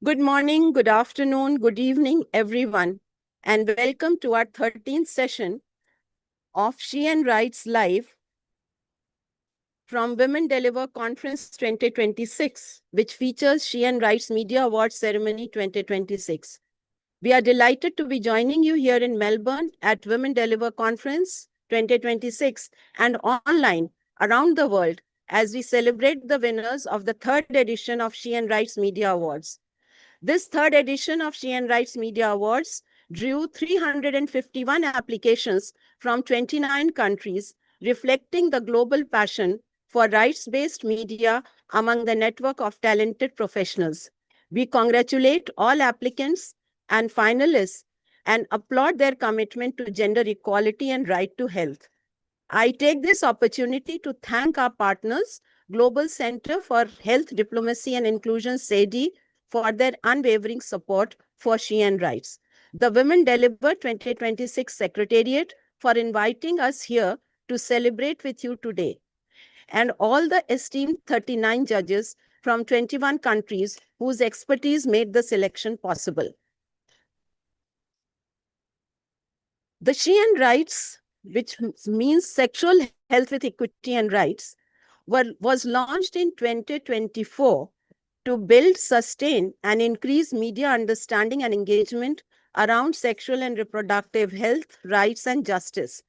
Good morning, good afternoon, good evening, everyone, and welcome to our 13th session of She and Rights Live from Women Deliver Conference 2026, which features She and Rights Media Awards Ceremony 2026. We are delighted to be joining you here in Melbourne at Women Deliver Conference 2026 and online around the world as we celebrate the winners of the third edition of She and Rights Media Awards. This third edition of She and Rights Media Awards drew 351 applications from 29 countries, reflecting the global passion for rights-based media among the network of talented professionals. We congratulate all applicants and finalists and applaud their commitment to gender equality and right to health. I take this opportunity to thank our partners, Global Center for Health Diplomacy and Inclusion, SEDI, for their unwavering support for She and Rights. The Women Deliver 2026 Secretariat for inviting us here to celebrate with you today, and all the esteemed 39 judges from 21 countries whose expertise made the selection possible. The She and Rights, which means sexual health with equity and rights, was launched in 2024 to build, sustain, and increase media understanding and engagement around sexual and reproductive health, rights, and justice,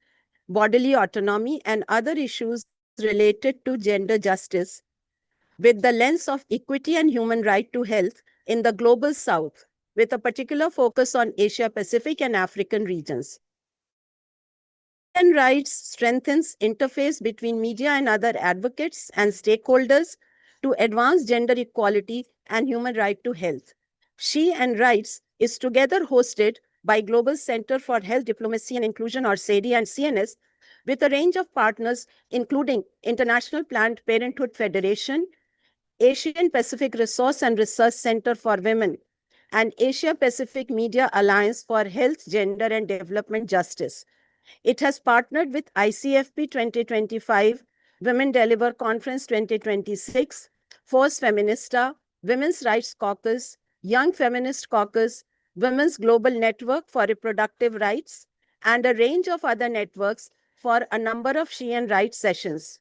bodily autonomy, and other issues related to gender justice, with the lens of equity and human right to health in the global south, with a particular focus on Asia Pacific and African regions. Human rights strengthens interface between media and other advocates and stakeholders to advance gender equality and human right to health. She and Rights is together hosted by Global Center for Health Diplomacy and Inclusion, or SEDI, and CNS, with a range of partners including International Planned Parenthood Federation, Asian Pacific Resource and Research Center for Women, and Asia Pacific Media Alliance for Health, Gender, and Development Justice. It has partnered with ICFP 2025, Women Deliver Conference 2026, Force Feminista, Women's Rights Caucus, Young Feminist Caucus, Women's Global Network for Reproductive Rights, and a range of other networks for a number of She and Rights sessions.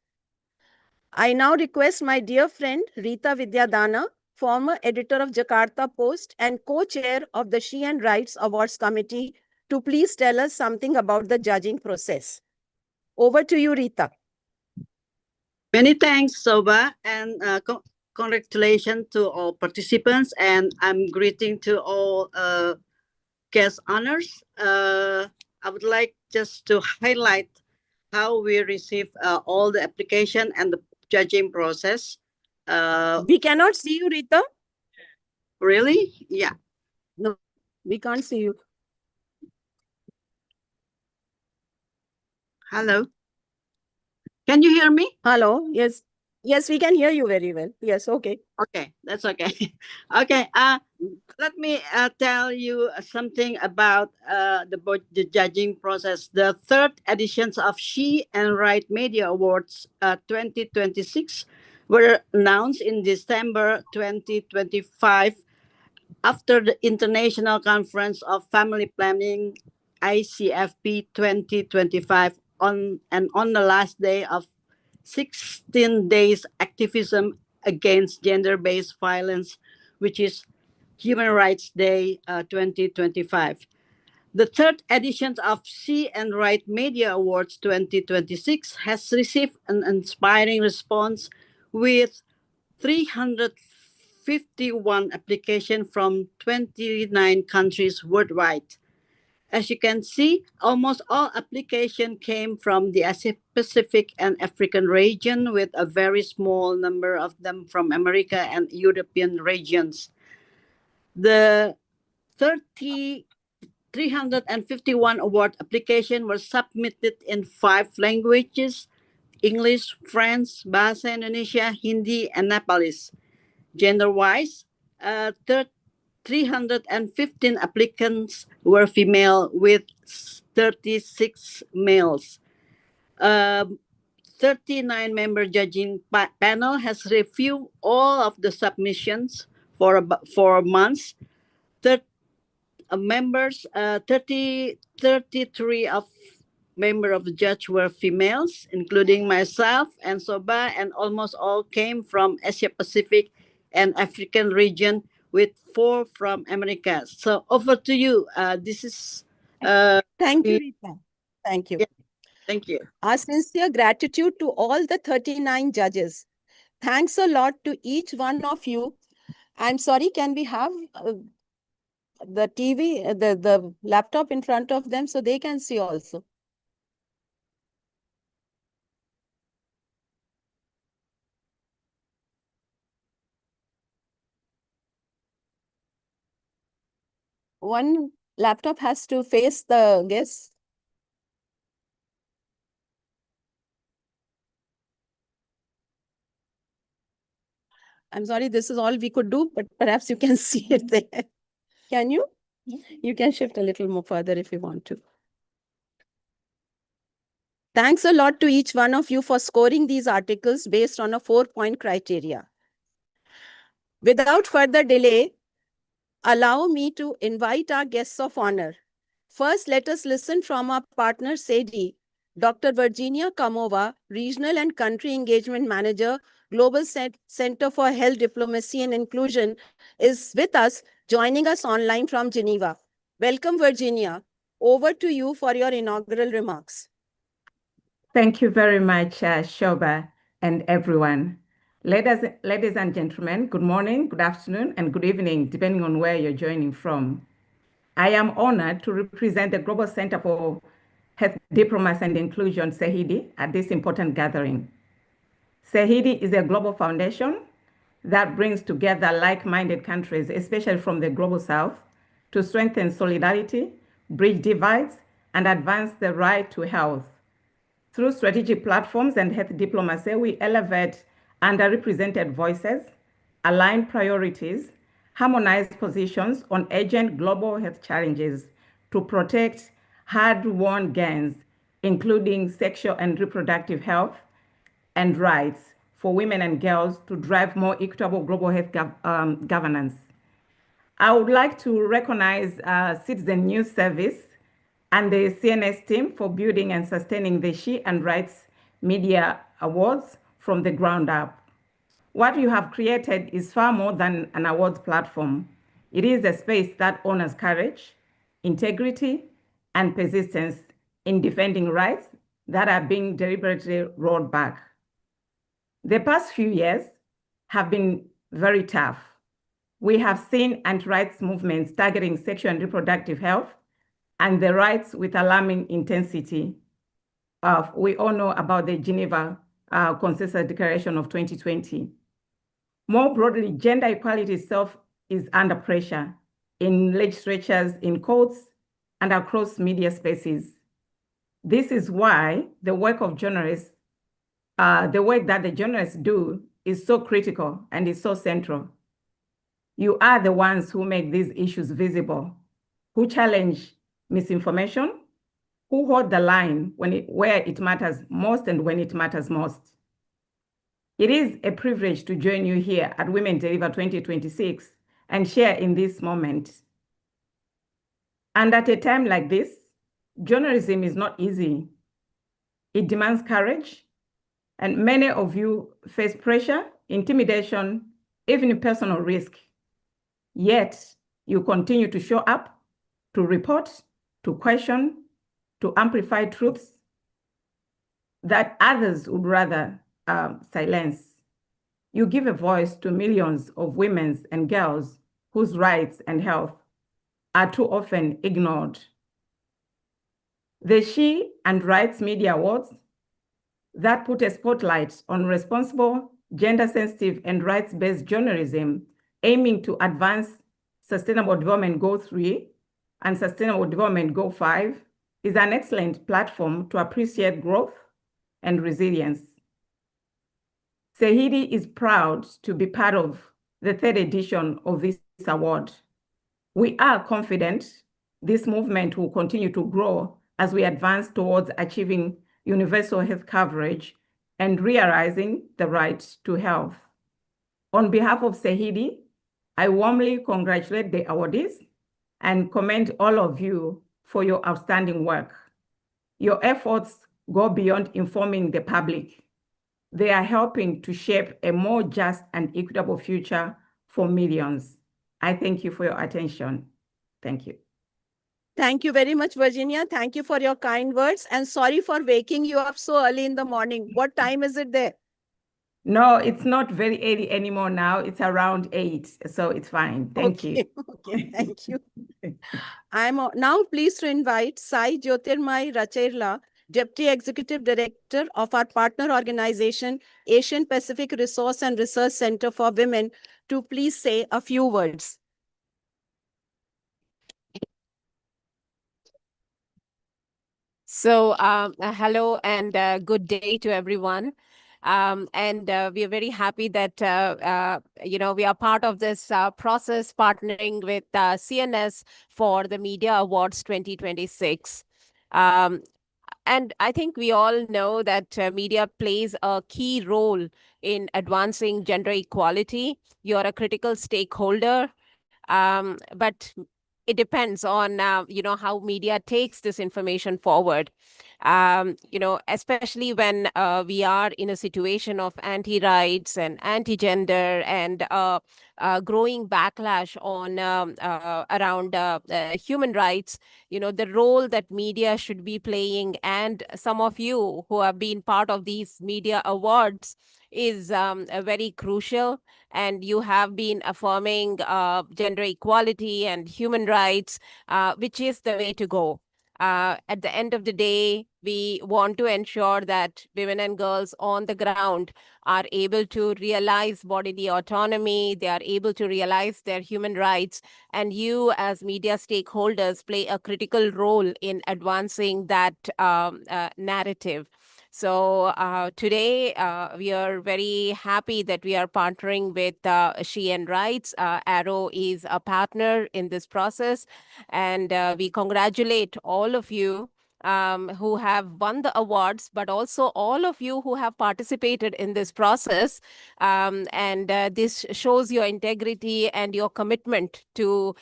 I now request my dear friend Rita Vidyadana, former editor of Jakarta Post and co-chair of the She and Rights Awards Committee, to please tell us something about the judging process. Over to you, Rita. Many thanks, Soba, and congratulations to all participants, and I'm greeting to all guest honors. I would like just to highlight how we receive all the application and the judging process. We cannot see you, Rita. Really? Yeah. No, we can't see you. Hello. Can you hear me? Hello. Yes. Yes, we can hear you very well. Yes. Okay. Okay, that's okay. Okay. Let me tell you something about the judging process. The third editions of She and Right Media Awards 2026 were announced in December 2025 after the International Conference of Family Planning ICFP 2025 on the last day of 16 days activism against gender-based violence, which is Human Rights Day 2025. The third edition of She and Right Media Awards 2026 has received an inspiring response with 351 applications from 29 countries worldwide. As you can see, almost all applications came from the Asia Pacific and African region, with a very small number of them from America and European regions. The 351 award applications were submitted in 5 languages: English, French, Bahasa Indonesia, Hindi, and Nepalese. Gender-wise, 315 applicants were female, with 36 males. 39-member judging panel has reviewed all of the submissions. for about 4 months. Members, 33 of member of the judge were females, including myself and Soba, and almost all came from Asia Pacific and African region, with 4 from America. So over to you. This is Thank you, Rita. Thank you. yeah, thank you. Our sincere gratitude to all the 39 judges. Thanks a lot to each one of you. I'm sorry, can we have the TV, the laptop in front of them so they can see also? One laptop has to face the guests. I'm sorry, this is all we could do, but perhaps you can see it there. Can you? You can shift a little more further if you want to. Thanks a lot to each one of you for scoring these articles based on a 4-point criteria. Without further delay, allow me to invite our guests of honor. First, let us listen from our partner, SEDI. Dr. Virginia Kamova, Regional and Country Engagement Manager, Global Center for Health Diplomacy and Inclusion, is with us, joining us online from Geneva. Welcome, Virginia. Over to you for your inaugural remarks. Thank you very much, Shoba, and everyone. Ladies and gentlemen, good morning, good afternoon, and good evening, depending on where you're joining from. I am honored to represent the Global Center for Health Diplomacy and Inclusion, SEHIDI, at this important gathering. SEHIDI is a global foundation that brings together like-minded countries, especially from the Global South, to strengthen solidarity, bridge divides, and advance the right to health. Through strategic platforms and health diplomacy, we elevate underrepresented voices, align priorities, harmonize positions on urgent global health challenges to protect hard-won gains, including sexual and reproductive health and rights for women and girls, to drive more equitable global health governance. I would like to recognize Citizen News Service and the CNS team for building and sustaining the She and Rights Media Awards from the ground up. What you have created is far more than an awards platform. It is a space that honors courage, integrity, and persistence in defending rights that are being deliberately rolled back. The past few years have been very tough. We have seen anti-rights movements targeting sexual and reproductive health and the rights with alarming intensity. We all know about the Geneva Consensus Declaration of 2020. More broadly, gender equality itself is under pressure in legislatures, in courts, and across media spaces. This is why the work of journalists, the work that the journalists do, is so critical and is so central. You are the ones who make these issues visible, who challenge misinformation, who hold the line where it matters most and when it matters most. It is a privilege to join you here at Women Deliver 2026 and share in this moment. And at a time like this, journalism is not easy. It demands courage, and many of you face pressure, intimidation, even personal risk. Yet, you continue to show up, to report, to question, to amplify truths that others would rather silence. You give a voice to millions of women and girls whose rights and health are too often ignored. The She and Rights Media Awards that put a spotlight on responsible, gender-sensitive, and rights-based journalism aiming to advance Sustainable Development Goal 3 and Sustainable Development Goal 5 is an excellent platform to appreciate growth and resilience. SEHIDI is proud to be part of the 3rd edition of this award. We are confident this movement will continue to grow as we advance towards achieving universal health coverage and realizing the right to health. On behalf of SEHIDI, I warmly congratulate the awardees and commend all of you for your outstanding work. Your efforts go beyond informing the public. They are helping to shape a more just and equitable future for millions. I thank you for your attention. Thank you. Thank you very much, Virginia. Thank you for your kind words. And sorry for waking you up so early in the morning. What time is it there? No, it's not very early anymore now. It's around 8, so it's fine. Thank you. Okay, thank you. I'm now pleased to invite Sai Jyotirmai Racherla, Deputy Executive Director of our partner organization, Asian Pacific Resource and Research Center for Women, to please say a few words. So, hello and good day to everyone. We are very happy that, we are part of this process partnering with CNS for the Media Awards 2026. And I think we all know that media plays a key role in advancing gender equality. You're a critical stakeholder, but it depends on how media takes this information forward. Especially when we are in a situation of anti-rights and anti-gender and growing backlash on around human rights. The role that media should be playing, and some of you who have been part of these media awards, is very crucial. And you have been affirming gender equality and human rights, which is the way to go. At the end of the day, we want to ensure that women and girls on the ground are able to realize bodily autonomy, they are able to realize their human rights, and you as media stakeholders play a critical role in advancing that narrative. So today, we are very happy that we are partnering with She and Rights. Arrow is a partner in this process, and we congratulate all of you who have won the awards, but also all of you who have participated in this process. And this shows your integrity and your commitment to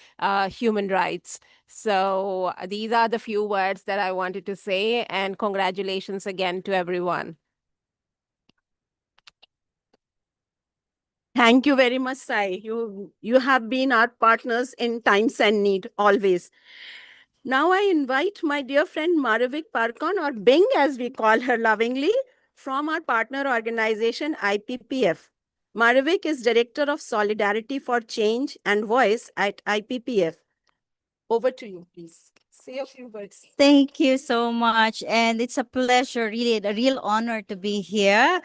human rights. So these are the few words that I wanted to say, and congratulations again to everyone. Thank you very much, Sai. You have been our partners in times and need, always. Now I invite my dear friend Maravik Parkon, or Bing as we call her lovingly, from our partner organization IPPF. Maravik is Director of Solidarity for Change and Voice at IPPF. Over to you, please. Say a few words. Thank you so much. And it's a pleasure, really, a real honor to be here.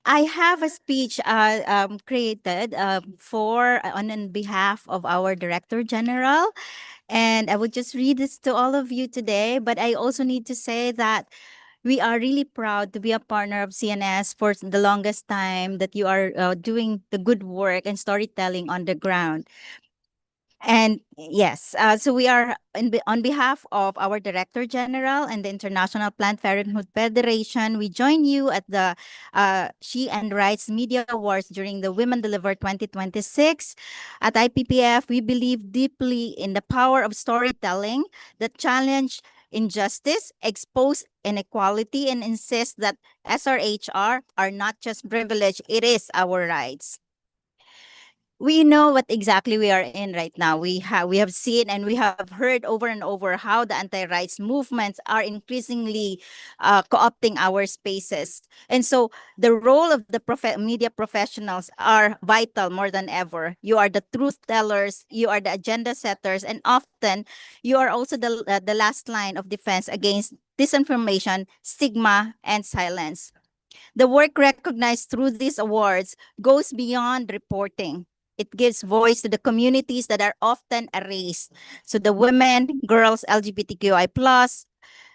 I have a speech created on behalf of our Director General. And I would just read this to all of you today. But I also need to say that we are really proud to be a partner of CNS for the longest time, that you are doing the good work and storytelling on the ground. And yes, so we are on behalf of our Director General and the International Planned Parenthood Federation. We join you at the She and Rights Media Awards during the Women Deliver 2026. At IPPF, we believe deeply in the power of storytelling that challenge injustice, expose inequality, and insist that SRHR are not just privilege, it is our rights. We know what exactly we are in right now. We have seen and we have heard over and over how the anti-rights movements are increasingly co-opting our spaces. And so the role of the media professionals are vital more than ever. You are the truth tellers, you are the agenda setters, and often you are also the last line of defense against disinformation, stigma, and silence. The work recognized through these awards goes beyond reporting. It gives voice to the communities that are often erased. So the women, girls, LGBTQI+,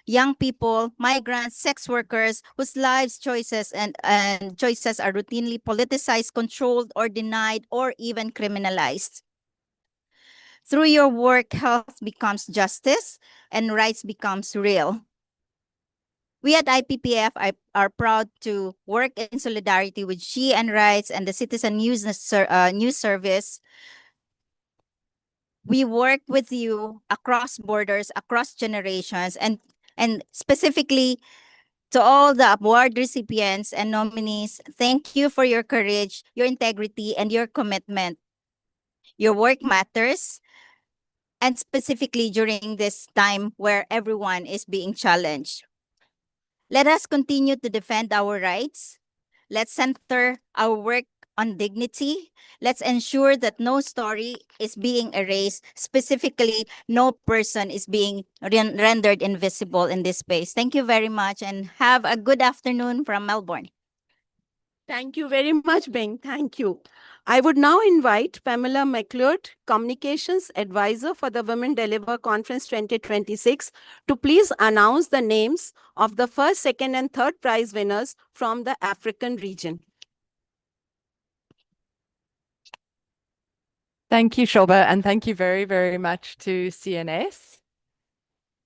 young people, migrants, sex workers, whose lives, choices, and choices are routinely politicized, controlled, or denied, or even criminalized. Through your work, health becomes justice and rights becomes real. We at IPPF are proud to work in solidarity with She and Rights and the Citizen News Service We work with you across borders, across generations, and specifically to all the award recipients and nominees, thank you for your courage, your integrity, and your commitment. Your work matters, and specifically during this time where everyone is being challenged. Let us continue to defend our rights. Let's center our work on dignity. Let's ensure that no story is being erased. Specifically, no person is being rendered invisible in this space. Thank you very much and have a good afternoon from Melbourne. Thank you very much, Bing. Thank you. I would now invite Pamela McLeod, Communications Advisor for the Women Deliver Conference 2026, to please announce the names of the first, second, and third prize winners from the African region. Thank you, Shoba, and thank you very, very much to CNS.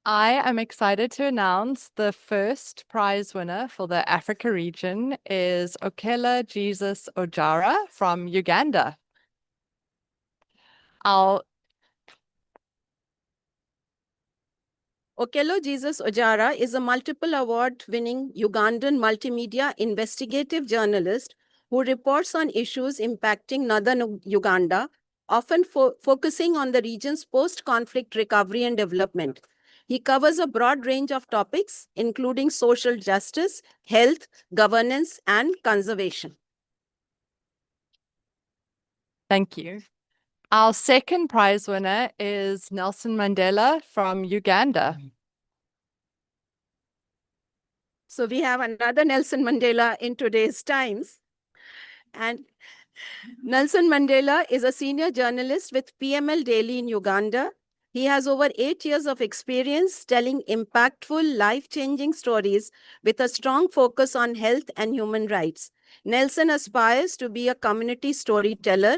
I am excited to announce the first prize winner for the Africa region is Okela Jesus Ojara from Uganda. Okelo Jesus Ojara is a multiple award-winning Ugandan multimedia investigative journalist who reports on issues impacting northern Uganda, often focusing on the region's post-conflict recovery and development. He covers a broad range of topics, including social justice, health, governance, and conservation. Thank you. Our second prize winner is Nelson Mandela from Uganda. So we have another Nelson Mandela in today's times. And Nelson Mandela is a senior journalist with PML Daily in Uganda. He has over 8 years of experience telling impactful, life-changing stories with a strong focus on health and human rights. Nelson aspires to be a community storyteller,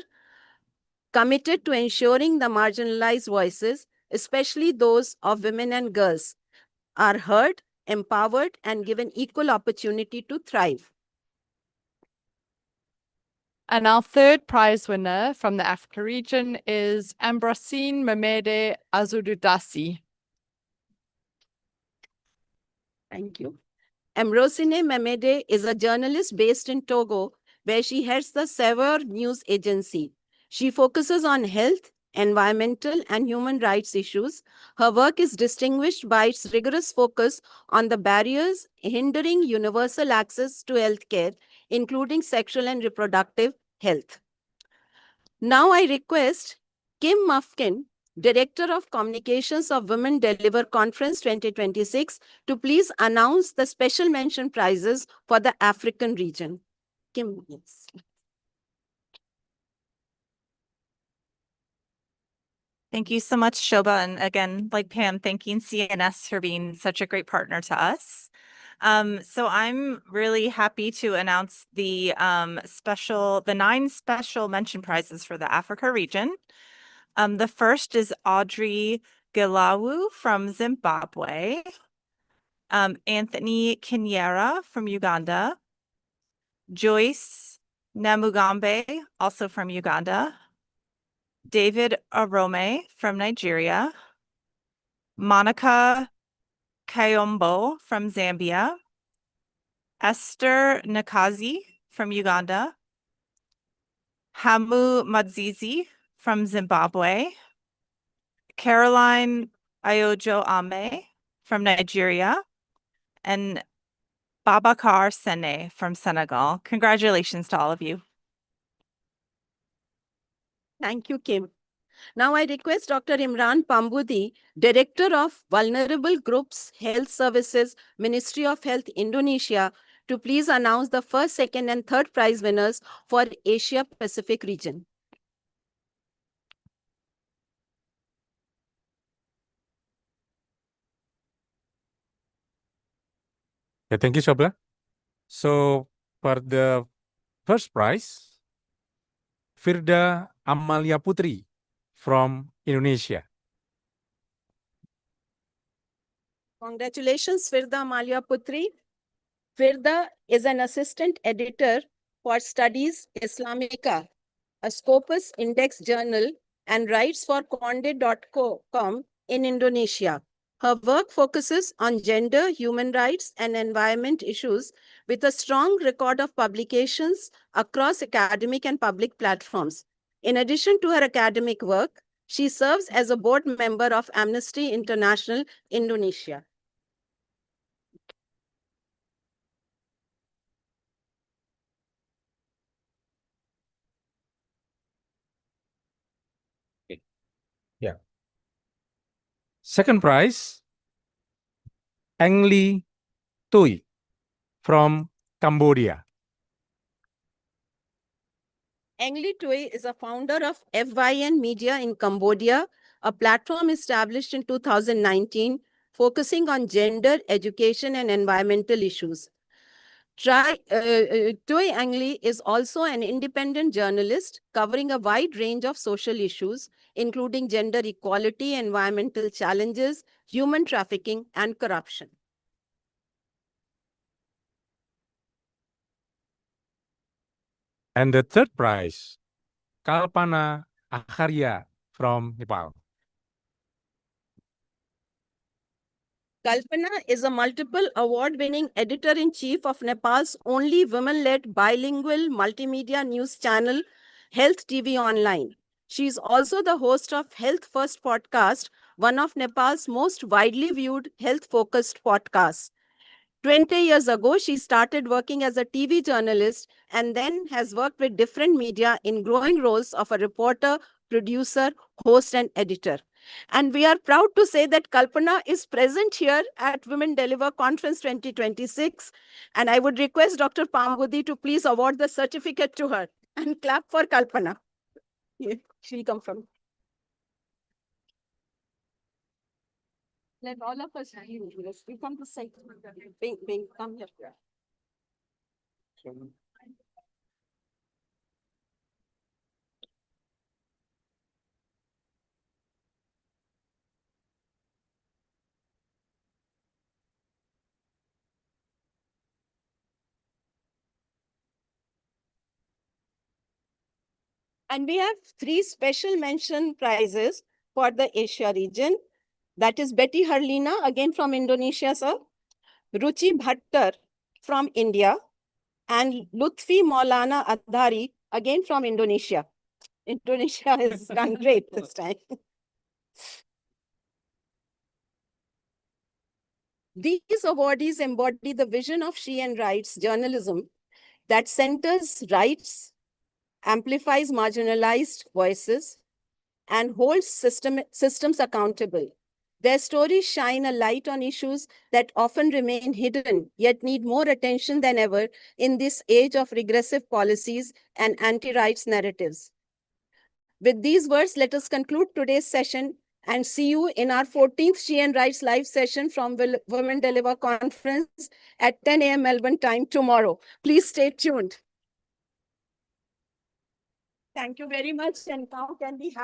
committed to ensuring the marginalized voices, especially those of women and girls, are heard, empowered, and given equal opportunity to thrive. And our third prize winner from the Africa region is Ambrosine Mamede Azududasi. Thank you. Ambrosine Mamede is a journalist based in Togo, where she heads the Savoir News Agency. She focuses on health, environmental, and human rights issues. Her work is distinguished by its rigorous focus on the barriers hindering universal access to healthcare, including sexual and reproductive health. Now I request Kim Mufkin, Director of Communications of Women Deliver Conference 2026, to please announce the special mention prizes for the African region. Kim, yes. Thank you so much, Shoba. And again, like Pam, thanking CNS for being such a great partner to us. So I'm really happy to announce the 9 special mention prizes for the Africa region. The first is Audrey Gilawu from Zimbabwe, Anthony Kinyera from Uganda, Joyce Namugambe, also from Uganda, David Arome from Nigeria, Monica Kayombo from Zambia, Esther Nakazi from Uganda, Hamu Madzizi from Zimbabwe, Caroline Ayojo Ame from Nigeria, and Babakar Sene from Senegal. Congratulations to all of you. Thank you, Kim. Now I request Dr. Imran Pambudi, Director of Vulnerable Groups Health Services, Ministry of Health, Indonesia, to please announce the first, second, and third prize winners for Asia Pacific region. Yeah, thank you, Shobla. So for the first prize, Firda Amalia Putri from Indonesia. Congratulations, Firda Amalia Putri. Firda is an assistant editor for Studies Islamica, a Scopus Index journal and writes for Konde.com in Indonesia. Her work focuses on gender, human rights, and environment issues with a strong record of publications across academic and public platforms. In addition to her academic work, she serves as a board member of Amnesty International Indonesia. Yeah. Second prize, Eng Lee Tui from Cambodia. Eng Lee Tui is a founder of FYN Media in Cambodia, a platform established in 2019 focusing on gender, education, and environmental issues. Tui Eng Lee is also an independent journalist covering a wide range of social issues, including gender equality, environmental challenges, human trafficking, and corruption. And the third prize, Kalpana Acharya from Nepal. Kalpana is a multiple award-winning editor-in-chief of Nepal's only women-led bilingual multimedia news channel, Health TV Online. She is also the host of Health First podcast, one of Nepal's most widely viewed health-focused podcasts. 20 years ago, she started working as a TV journalist and then has worked with different media in growing roles of a reporter, producer, host, and editor. And we are proud to say that Kalpana is present here at Women Deliver Conference 2026. And I would request Dr. Pambudi to please award the certificate to her and clap for Kalpana. She'll come from. Let all of us we come to say, Bing, come here. And we have 3 special mention prizes for the Asia region. That is Betty Harlina, again from Indonesia, sir. Ruchi Bhattar from India. And Lutfi Maulana Adhari, again from Indonesia. Indonesia has done great this time. These awardees embody the vision of She and Rights journalism that centers rights, amplifies marginalized voices, and holds systems accountable. Their stories shine a light on issues that often remain hidden, yet need more attention than ever in this age of regressive policies and anti-rights narratives. With these words, let us conclude today's session and see you in our 14th She and Rights live session from Women Deliver Conference at 10 a.m. Melbourne time tomorrow. Please stay tuned. Thank you very much, and now can we have